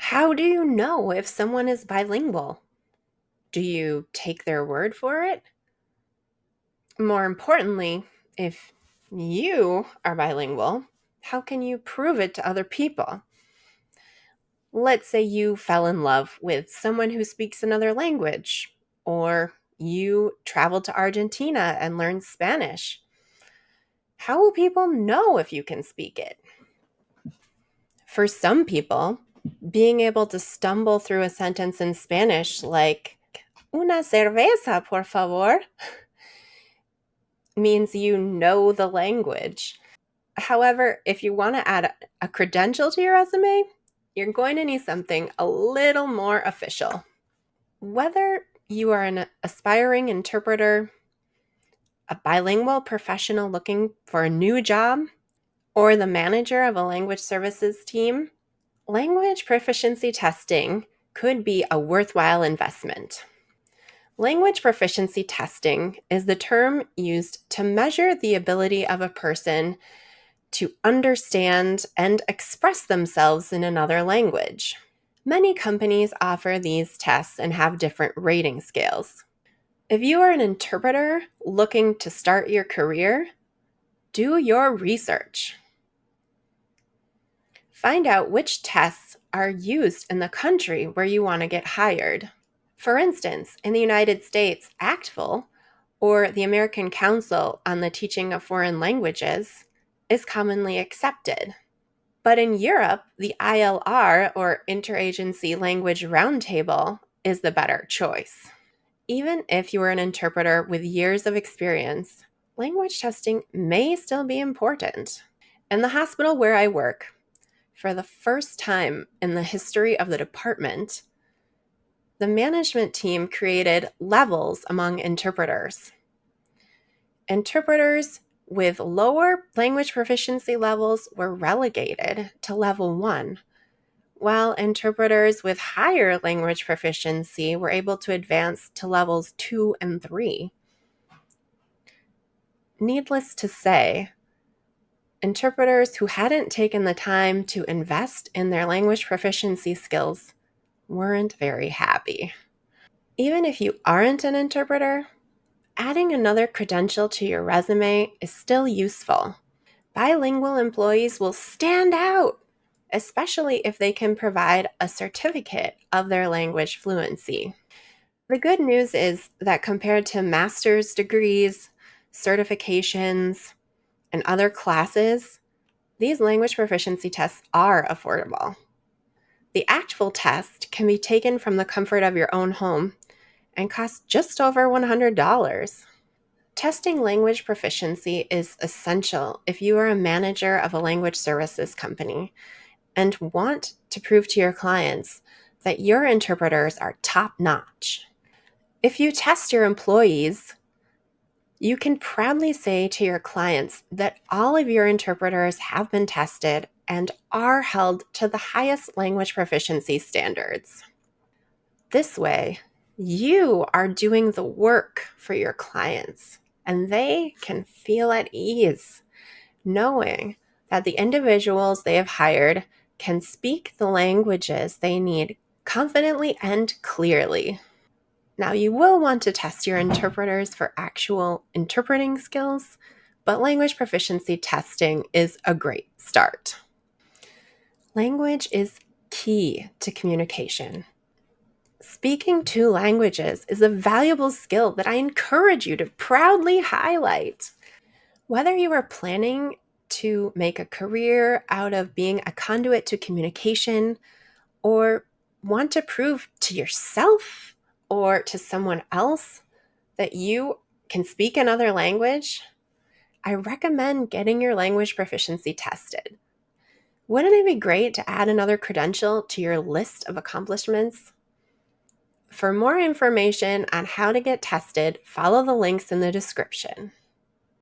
How do you know if someone is bilingual? Do you take their word for it? More importantly, if you are bilingual, how can you prove it to other people? Let's say you fell in love with someone who speaks another language, or you traveled to Argentina and learned Spanish. How will people know if you can speak it? For some people, being able to stumble through a sentence in Spanish like, una cerveza, por favor, means you know the language. However, if you want to add a credential to your resume, you're going to need something a little more official. Whether you are an aspiring interpreter, a bilingual professional looking for a new job, or the manager of a language services team, language proficiency testing could be a worthwhile investment. Language proficiency testing is the term used to measure the ability of a person to understand and express themselves in another language. Many companies offer these tests and have different rating scales. If you are an interpreter looking to start your career, do your research. Find out which tests are used in the country where you want to get hired. For instance, in the United States, ACTFL, or the American Council on the Teaching of Foreign Languages, is commonly accepted. But in Europe, the ILR, or Interagency Language Roundtable, is the better choice. Even if you are an interpreter with years of experience, language testing may still be important. In the hospital where I work, for the first time in the history of the department, the management team created levels among interpreters. Interpreters with lower language proficiency levels were relegated to level 1, while interpreters with higher language proficiency were able to advance to levels 2 and 3. Needless to say, interpreters who hadn't taken the time to invest in their language proficiency skills weren't very happy. Even if you aren't an interpreter, adding another credential to your resume is still useful. Bilingual employees will stand out, especially if they can provide a certificate of their language fluency. The good news is that compared to master's degrees, certifications, and other classes, these language proficiency tests are affordable. The ACTFL test can be taken from the comfort of your own home and costs just over $100. Testing language proficiency is essential if you are a manager of a language services company and want to prove to your clients that your interpreters are top-notch. If you test your employees, you can proudly say to your clients that all of your interpreters have been tested and are held to the highest language proficiency standards. This way, you are doing the work for your clients, and they can feel at ease knowing that the individuals they have hired can speak the languages they need confidently and clearly. Now, you will want to test your interpreters for actual interpreting skills, but language proficiency testing is a great start. Language is key to communication. Speaking two languages is a valuable skill that I encourage you to proudly highlight. Whether you are planning to make a career out of being a conduit to communication, or want to prove to yourself or to someone else that you can speak another language, I recommend getting your language proficiency tested. Wouldn't it be great to add another credential to your list of accomplishments? For more information on how to get tested, follow the links in the description.